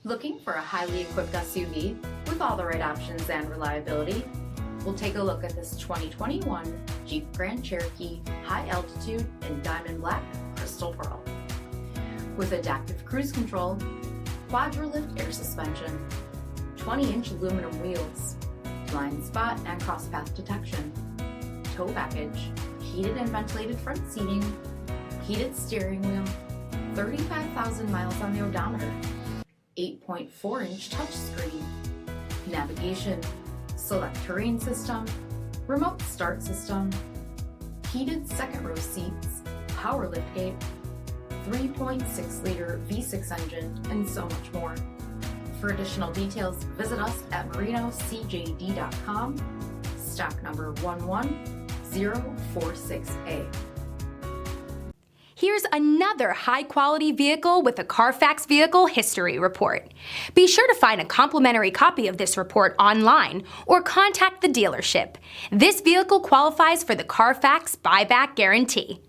Looking for a highly equipped SUV with all the right options and reliability? We'll take a look at this 2021 Jeep Grand Cherokee High Altitude in Diamond Black Crystal Pearl. With adaptive cruise control, QuadraLift air suspension, 20-inch aluminum wheels, blind spot and cross path detection, tow package, heated and ventilated front seating, heated steering wheel, 35,000 miles on the odometer, 8.4-inch touchscreen, navigation, select terrain system, remote start system, heated second row seats, power liftgate, 3.6-liter V6 engine, and so much more. For additional details, visit us at MarinoCJD.com, stock number 11046A. Here's another high-quality vehicle with a CARFAX Vehicle History Report. Be sure to find a complimentary copy of this report online or contact the dealership. This vehicle qualifies for the CARFAX Buyback Guarantee.